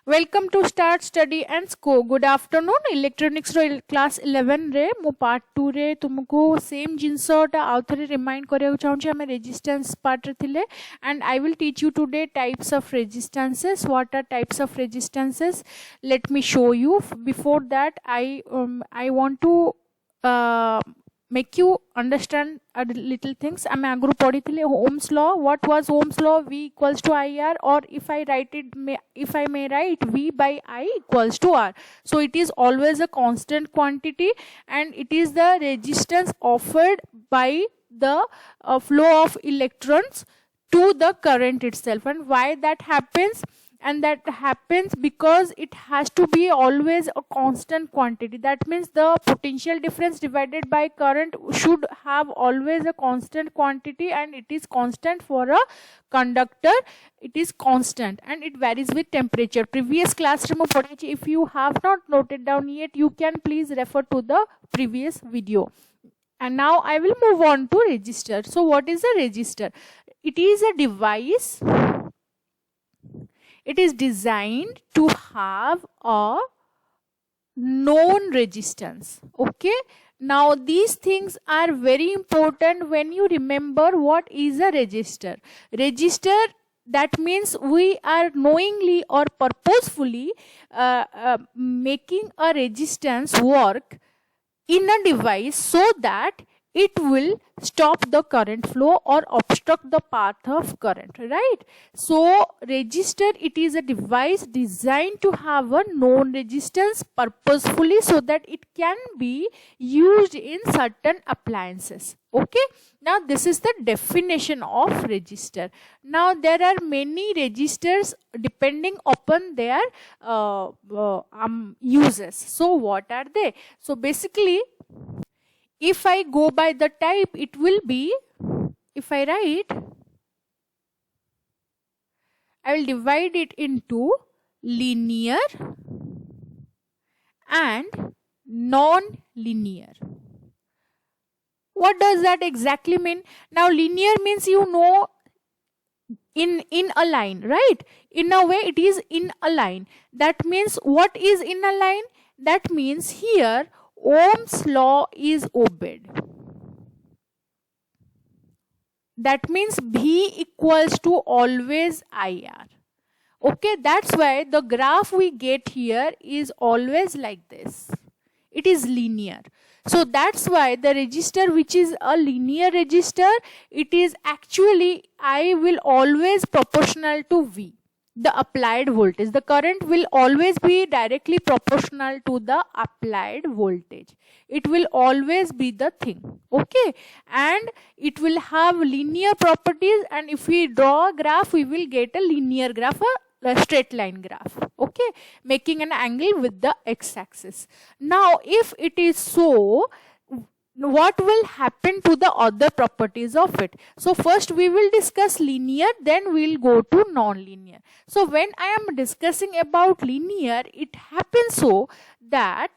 Welcome to Start Study and Score. Good afternoon. Electronics ro class 11 रे मो part 2 रे तुमको same जिनसटा आउ थरे remind करिया चाहूँ हमें resistance part रे थिले and I will teach you today types of resistances. What are types of resistances? Let me show you. Before that, I want to make you understand a little things. I agru padithile Ohm's law. What was Ohm's law? V equals to IR, or if I may write V by I equals to R. So it is always a constant quantity and it is the resistance offered by the flow of electrons to the current itself. And why that happens? And that happens because it has to be always a constant quantity. That means the potential difference divided by current should have always a constant quantity, and it is constant for a conductor. It is constant and it varies with temperature. Previous class, if you have not noted down yet, you can please refer to the previous video. And now I will move on to resistor. So what is a resistor? It is a device. It is designed to have a known resistance. Okay. Now these things are very important when you remember what is a resistor. Resistor, that means we are knowingly or purposefully making a resistance work in a device so that it will stop the current flow or obstruct the path of current, right? So resistor, it is a device designed to have a known resistance purposefully so that it can be used in certain appliances. Okay, now this is the definition of resistor. Now there are many resistors depending upon their uses. So what are they? So basically, if I go by the type, it will be, if I write, I will divide it into linear and non-linear. What does that exactly mean? Now linear means, you know, in a line, right? In a way it is in a line. That means what is in a line? That means here Ohm's law is obeyed. That means V equals to always IR. Okay, that's why the graph we get here is always like this. It is linear. So that's why the resistor, which is a linear resistor, it is actually I will always proportional to V, the applied voltage. The current will always be directly proportional to the applied voltage. It will always be the thing. Okay, and it will have linear properties, and if we draw a graph, we will get a linear graph, a straight line graph. Okay, making an angle with the x-axis. Now if it is so, what will happen to the other properties of it? So first we will discuss linear, then we will go to non-linear. So when I am discussing about linear, it happens so that,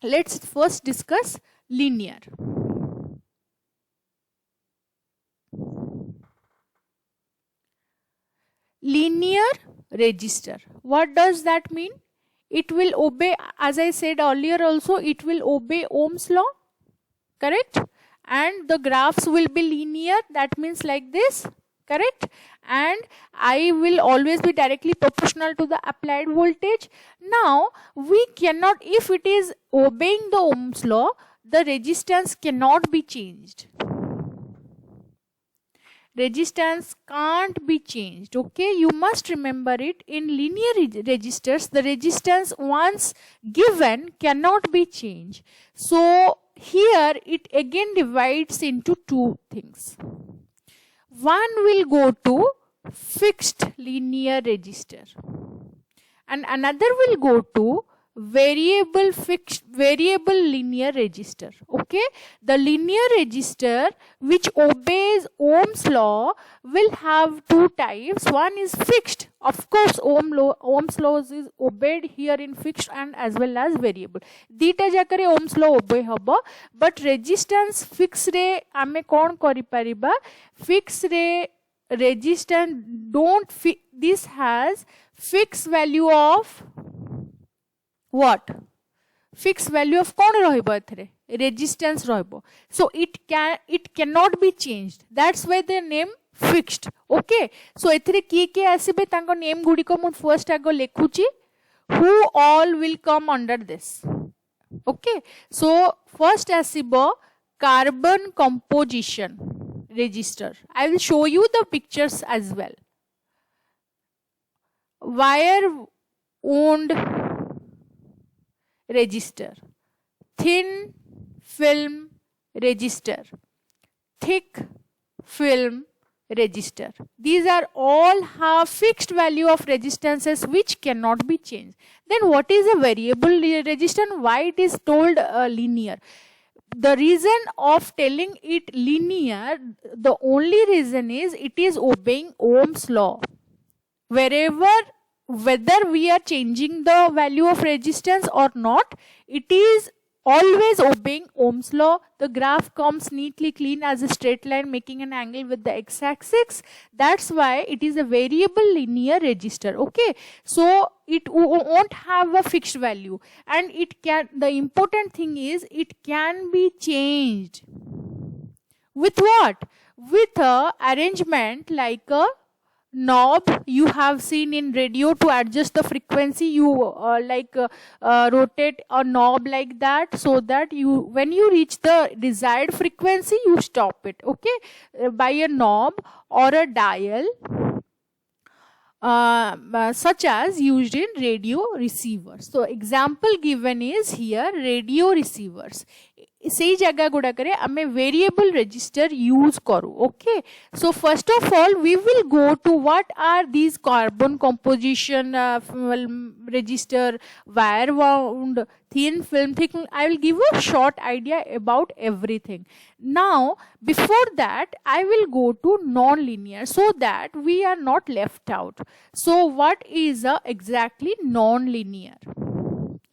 let's first discuss linear. Linear resistor. What does that mean? It will obey, as I said earlier also, it will obey Ohm's law. Correct? And the graphs will be linear. That means like this. Correct? And I will always be directly proportional to the applied voltage. Now we cannot, if it is obeying the Ohm's law, the resistance cannot be changed. Resistance can't be changed. Okay, you must remember it. In linear resistors, the resistance once given cannot be changed. So here it again divides into two things. One will go to fixed linear resistor and another will go to variable linear resistor. Okay, the linear resistor which obeys Ohm's law will have two types. One is fixed. Of course Ohm's law is obeyed here in fixed and as well as variable. Dita jakare Ohm's law obey haba, but resistance fixed re ame kon kari pariba? Fixed re resistance don't this has fixed value of what? Fixed value of कौन रहिबो एथरे? Resistance रहिबो. So it cannot be changed. That's why the name fixed. Okay. So एथरे किए आसीबे तांको name गुडी को मु first आगो लेखुची. Who all will come under this? Okay. So first आसीबो carbon composition register. I will show you the pictures as well. Wire wound register, thin film register, thick film register. These are all have fixed value of resistances which cannot be changed. Then what is a variable resistance? Why it is told linear? The reason of telling it linear, the only reason is it is obeying Ohm's law. Whether we are changing the value of resistance or not, it is always obeying Ohm's law. The graph comes neatly clean as a straight line making an angle with the x-axis. That's why it is a variable linear resistor. Okay, so it won't have a fixed value, and it can, the important thing is it can be changed with what? With a arrangement like a knob you have seen in radio. To adjust the frequency, you rotate a knob like that, so that you, when you reach the desired frequency, you stop it. Okay, by a knob or a dial, such as used in radio receivers. So example given is here radio receivers. से जगह गुड़ा करे हमें variable resistor use करू. Okay, so first of all we will go to what are these carbon composition resistor, wire wound, thin film, thick film. I will give a short idea about everything. Now before that I will go to non-linear so that we are not left out. So what is a exactly non-linear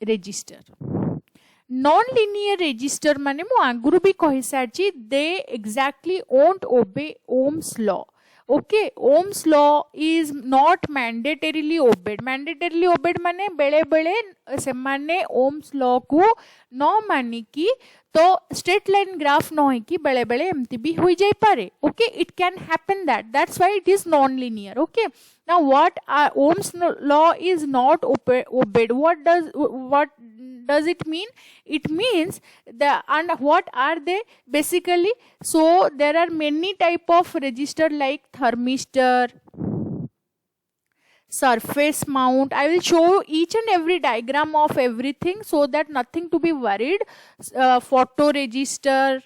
register? Non-linear register माने मु आगुरु भी कहि Sarchi, they exactly won't obey Ohm's law. Okay, Ohm's law is not mandatorily obeyed. Mandatorily obeyed माने बेले बेले से माने Ohm's law को न मानी की तो straight line graph न है कि बेले बेले एमती भी हुई जाई पारे. Okay, it can happen that. That's why it is non-linear. Okay. Now what Ohm's law is not obeyed. What does it mean? It means and what are they basically? So there are many type of resistor like thermistor, surface mount. I will show each and every diagram of everything so that nothing to be worried. Photoresistor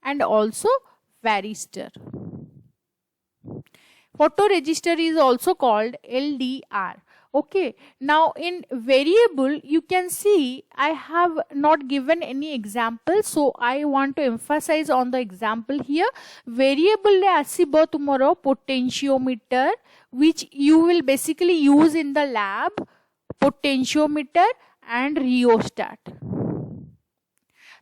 and also varistor. Photoresistor is also called LDR. Okay, now in variable you can see I have not given any example, so I want to emphasize on the example here. Variable le asibo tomorrow potentiometer, which you will basically use in the lab, potentiometer and rheostat.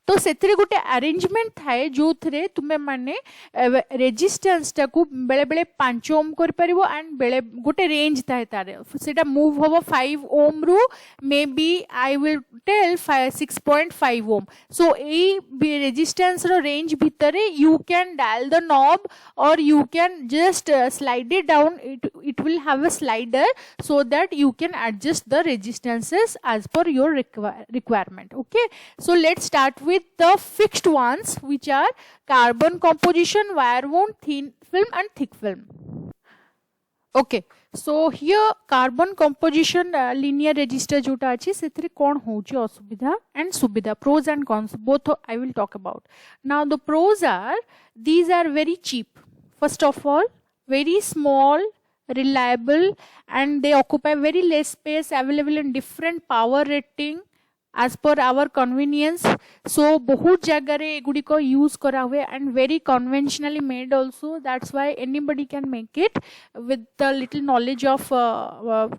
तो सेथरे गोटे arrangement थाए जो थरे तुमे माने resistance टा को बेले बेले 5 ओम कर परिबो एंड बेले गोटे रेंज थाए तारे सेटा मूव होबो 5 ओम रु may be I will tell 6.5 ohm. So a resistance रो रेंज भितरे you can dial the knob or you can just slide it down. it will have a slider so that you can adjust the resistances as per your requirement. Okay, so let's start with the fixed ones, which are carbon composition, wire wound, thin film and thick film. Okay, so here carbon composition linear resistor जोटा अछि सेथरे कोन होउची असुविधा and सुविधा, pros and cons both I will talk about. Now the pros are, these are very cheap. First of all, very small, reliable, and they occupy very less space, available in different power rating, as per our convenience. So बहुत जगह रे एगुडी को use करा हुए and very conventionally made also. That's why anybody can make it with the little knowledge of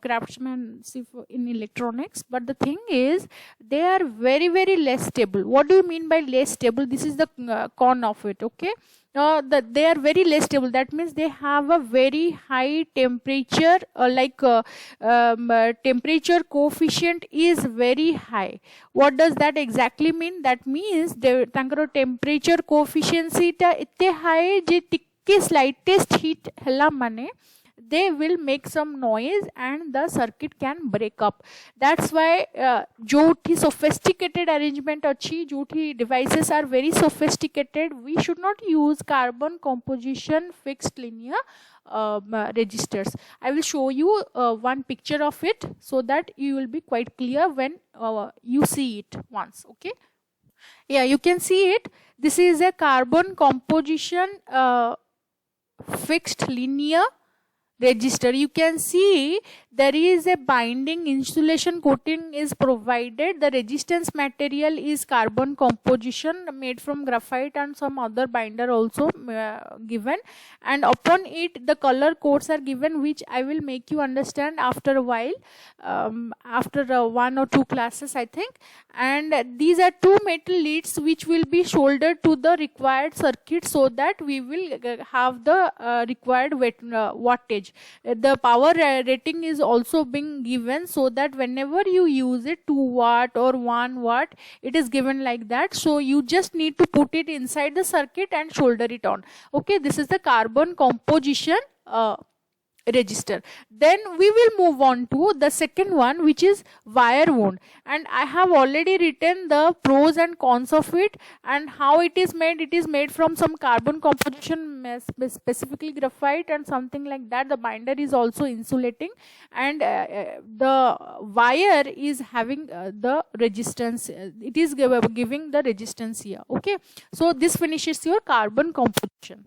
craftsmanship in electronics. But the thing is, they are very very less stable. What do you mean by less stable? This is the con of it. Okay. They are very less stable. That means they have a very high temperature, temperature coefficient is very high. What does that exactly mean? That means tankar temperature coefficient ta itte high je tikke slightest heat hela mane they will make some noise and the circuit can break up. That's why joti sophisticated arrangement achi, joti devices are very sophisticated, we should not use carbon composition fixed linear registers. I will show you one picture of it so that you will be quite clear when you see it once. Okay. Yeah, you can see it. This is a carbon composition fixed linear register. You can see there is a binding insulation coating is provided. The resistance material is carbon composition made from graphite and some other binder also given, and upon it the color codes are given, which I will make you understand after a while, after 1 or 2 classes I think. And these are 2 metal leads which will be soldered to the required circuit so that we will have the required wattage. The power rating is also being given so that whenever you use it, 2 watt or 1 watt, it is given like that. So you just need to put it inside the circuit and solder it on. Okay, this is the carbon composition register. Then we will move on to the second one, which is wire wound, and I have already written the pros and cons of it and how it is made. It is made from some carbon composition, specifically graphite and something like that. The binder is also insulating, and the wire is having the resistance, it is giving the resistance here. Okay, so this finishes your carbon composition.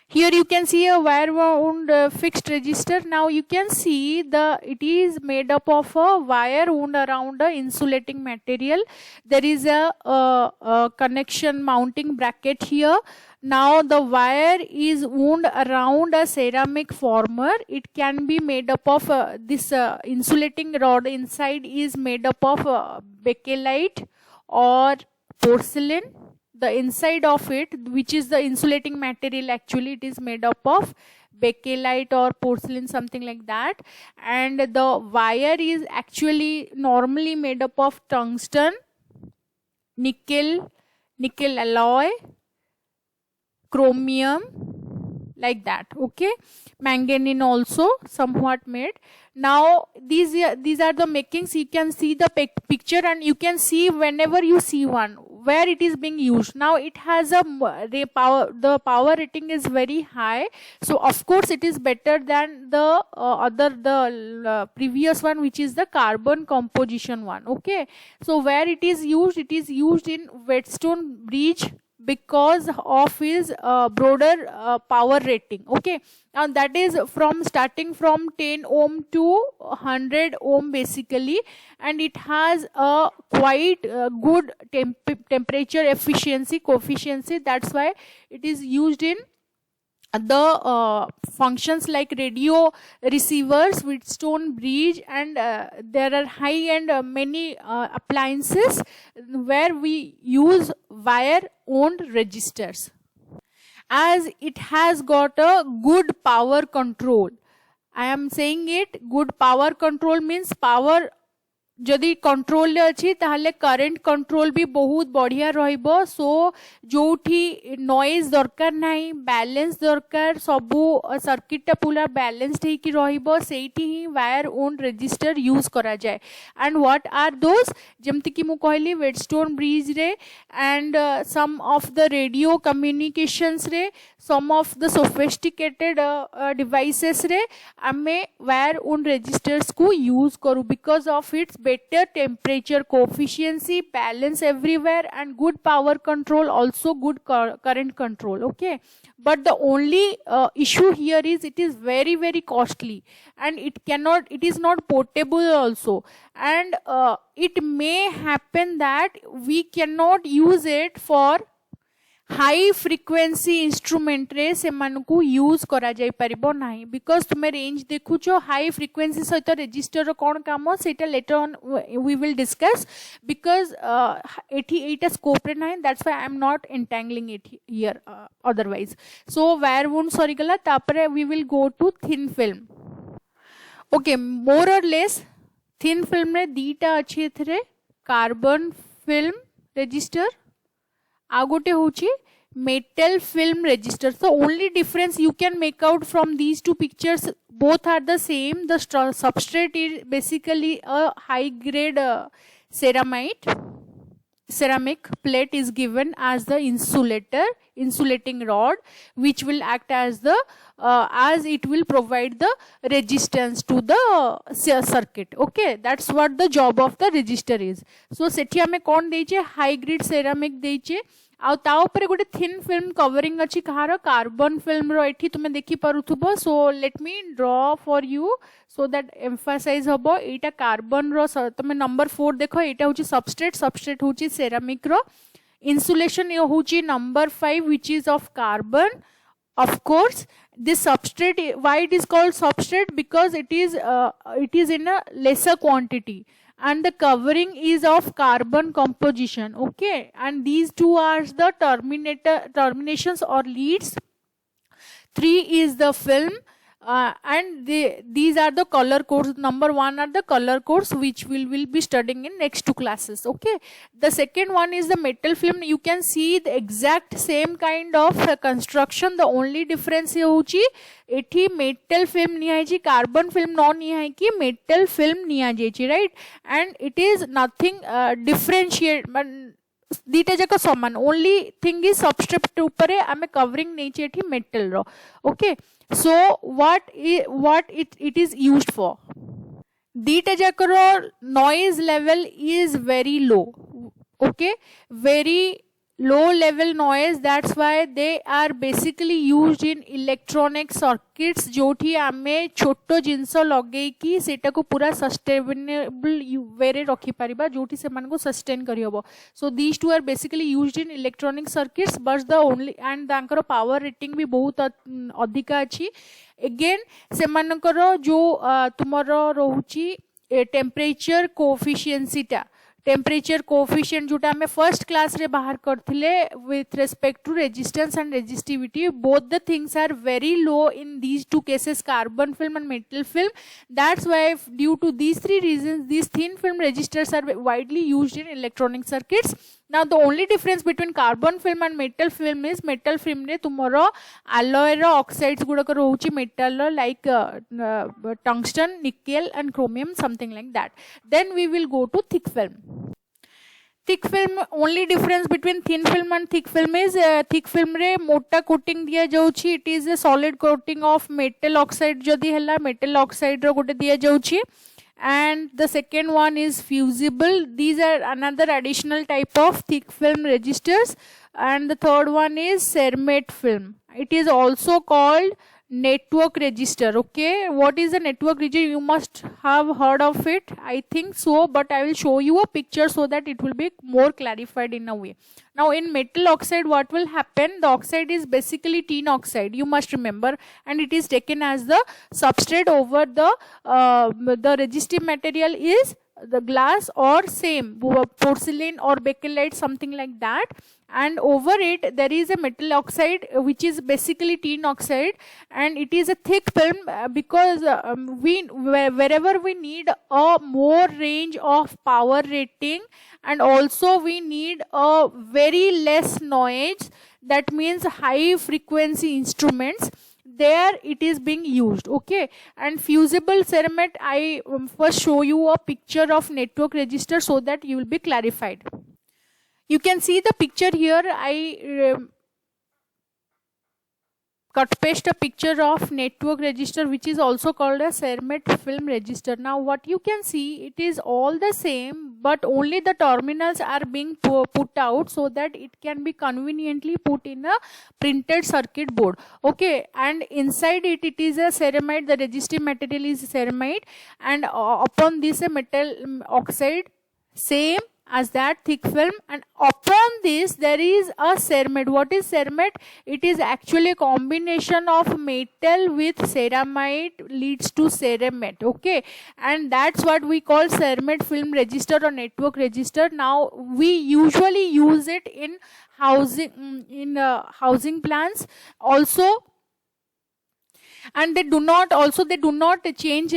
Here you can see a wire wound fixed resistor. Now you can see it is made up of a wire wound around a insulating material. There is a connection mounting bracket here. Now the wire is wound around a ceramic former. It can be made up of this insulating rod inside is made up of bakelite or porcelain. The inside of it, which is the insulating material, actually it is made up of bakelite or porcelain, something like that. And the wire is actually normally made up of tungsten, nickel alloy, chromium, like that. Okay, manganese also somewhat made. Now these are the makings. You can see the picture and you can see whenever you see one where it is being used. Now it has a the power rating is very high, so of course it is better than the previous one, which is the carbon composition one. Okay, so where it is used in Whetstone bridge because of his broader power rating. Okay, and that is starting from 10 ohm to 100 ohm basically, and it has a quite good temperature efficiency coefficient. That's why it is used in the functions like radio receivers, Whetstone bridge, and there are high-end many appliances where we use wire-wound registers, as it has got a good power control. I am saying it, good power control means power जदि control अच्छी ताहले current control भी बहुत बढ़िया रहिबो. सो जोठी noise दरकार नाही, balance दरकार, सबू सर्किट टा पूरा बैलेंस्ड हेकी रहिबो, सेठी ही वायर ओन रजिस्टर यूज करा जाए. एंड व्हाट आर दोस, जेमति कि मु कहली वेडस्टोन ब्रिज रे and some of the radio communications रे, some of the sophisticated devices रे आमे वायर ओन रजिस्टर्स को यूज करू because of its better temperature coefficiency, balance everywhere, and good power control, also good current control. Okay, but the only issue here is it is very very costly, and it is not portable also, and it may happen that we cannot use it for high frequency instrument रे से मानकु use करा जाई परिबो नाही, because तुमे range देखुचो high frequency सहित register रो कोन काम सेटा later on we will discuss, because एठी एटा स्कोप रे नाही, that's why I am not entangling it here otherwise. So wire wound sorry गला तापरे we will go to thin film. Okay, more or less thin film रे दीटा अछि एथरे कार्बन फिल्म रजिस्टर आ गोटे होची metal film register. So only difference you can make out from these two pictures, both are the same. The substrate is basically a high grade ceramic plate is given as the insulating rod, which will act as the as it will provide the resistance to the circuit. Okay, that's what the job of the resistor is. So सेठी हमें कौन देइचे, high grade ceramic देइचे, आउ ता ऊपर गोटे thin film covering अच्छी कहार carbon film रो एठी तुमे देखि पारुथबो. So let me draw for you so that emphasise हबो. एटा कार्बन रो तुमे नंबर 4 देखो, एटा होची सबस्ट्रेट होची सेरामिक रो. इंसुलेशन ये होची number 5 which is of carbon. Of course this substrate, why it is called substrate, because it is in a lesser quantity, and the covering is of carbon composition. Okay, and these two are the terminations or leads. 3 is the film, and these are the color codes. Number 1 are the color codes which we will be studying in next 2 classes. Okay, the second one is the metal film. You can see the exact same kind of construction. The only difference होची एठी metal film निया है जी, carbon film non निया है कि metal film निया जी, right? And it is nothing differentiate, दीटा जाक समान. ओनली थिंग इज सबस्ट्रेट ऊपर आमे कवरिंग नहीं चाहिए मेटल रो. Okay, so what it is used for. दीटा जाक रो noise level is very low. Okay, very low level noise, that's why they are basically used in electronic circuits, जोठी आमे छोटो जिनसो लगे कि सेटा को पूरा sustainable way रे रखी परिबा, जोठी से मन को sustain करी होबो. So these two are basically used in electronic circuits, but the only and तांकर power rating भी बहुत अधिका अछि. Again से मनकर जो तुमरो रहुची temperature coefficient टा, टेम्परेचर कोफिशिएंट जोटा हमें फर्स्ट क्लास रे बाहर करथिले with respect to resistance and resistivity, both the things are very low in these two cases, carbon film and metal film. That's why due to these 3 reasons these thin film registers are widely used in electronic circuits. Now the only difference between carbon film and metal film is metal film रे तुमरो alloy row oxides गुडक रोहुची metal row like tungsten, nickel and chromium, something like that. Then we will go to thick film. Thick film, only difference between thin film and thick film is thick film रे मोटा coating दिया जाउची, it is a solid coating of metal oxide जदि हला metal oxide रो गोटे दिया जाउची. And the second one is fusible. These are another additional type of thick film registers. And the third one is cermet film. It is also called network register. Okay, what is a network register? You must have heard of it, I think so, but I will show you a picture so that it will be more clarified in a way. Now in metal oxide, what will happen? The oxide is basically tin oxide, you must remember, and it is taken as the substrate. Over the resistive material is the glass or same porcelain or bakelite, something like that, and over it there is a metal oxide which is basically tin oxide, and it is a thick film because wherever we need a more range of power rating, and also we need a very less noise, that means high frequency instruments, there it is being used. Okay, and fusible cermet, I first show you a picture of network register so that you will be clarified. You can see the picture here. I cut paste a picture of network register which is also called a Sermet film register. Now what you can see, it is all the same, but only the terminals are being put out so that it can be conveniently put in a printed circuit board. Okay, and inside it is a ceramide, the resistive material is ceramide, and upon this a metal oxide, same as that thick film, and upon this there is a ceramide. What is ceramide? It is actually a combination of metal with ceramide leads to ceramide. Okay, and that's what we call ceramide film register or network register. Now we usually use it in housing plants also, and they do not change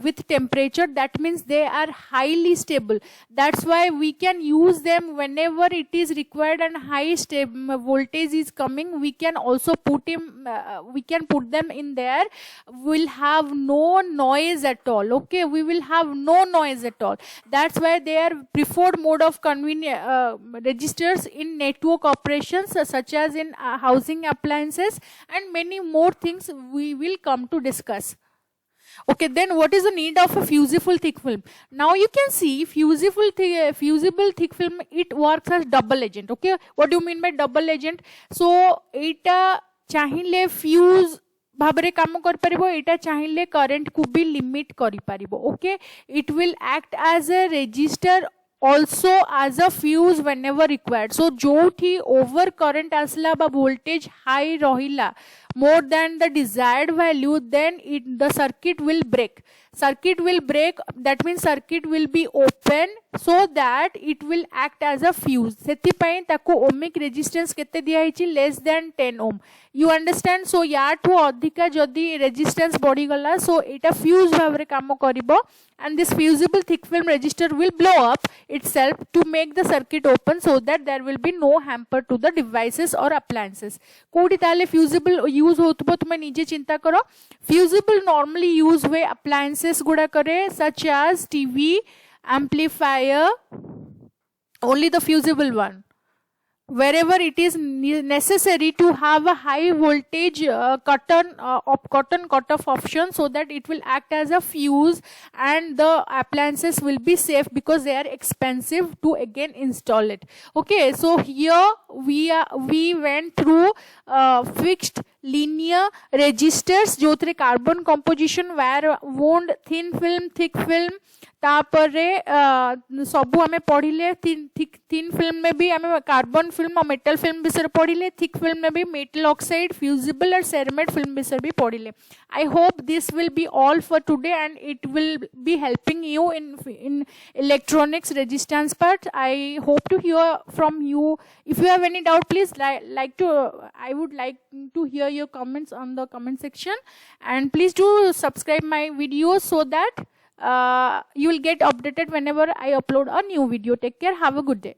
with temperature. That means they are highly stable. That's why we can use them whenever it is required and high voltage is coming. We can also put them in there. We'll have no noise at all. Okay, we will have no noise at all. That's why they are preferred mode of registers in network operations, such as in housing appliances, and many more things we will come to discuss. Okay, then what is the need of a fusible thick film? Now you can see fusible thick film, it works as double agent. Okay, what do you mean by double agent? So एटा चाहिए fuse भाबरे काम कर परिबो, एटा चाहिए current को भी limit करी परिबो. Okay, it will act as a resistor also as a fuse whenever required. So जोठी over current asla ba voltage high rohila more than the desired value, then the circuit will break. That means circuit will be open so that it will act as a fuse. सेथिपाई ताको ohmic resistance केते दिया हिची less than 10 ohm. You understand? So याठू अधिका जदि resistance बढ़ी गला, so एटा fuse Bhavre कामो करिबो, and this fusible thick film resistor will blow up itself to make the circuit open so that there will be no hamper to the devices or appliances. कोडी ताले fusible use होतबो तुमे निजे चिंता करो. Fusible normally use हुए appliances गुड़ा करे, such as TV, amplifier, only the fusible one. Wherever it is necessary to have a high voltage cotton cutoff option, so that it will act as a fuse and the appliances will be safe, because they are expensive to again install it. Okay, so here we went through fixed linear registers जो थे carbon composition, wire wound, thin film, thick film. तापरे सबू आमे पढ़िले. Thin film में भी आमे carbon film और metal film विषय पढ़िले. थिक फिल्म में भी मेटल ऑक्साइड, फ्यूजिबल और सेरामाइड फिल्म विषय भी पढ़िले. I hope this will be all for today, and it will be helping you in electronics resistance part. I hope to hear from you. If you have any doubt, please I would like to hear your comments on the comment section, and please do subscribe my videos so that you will get updated whenever I upload a new video. Take care. Have a good day.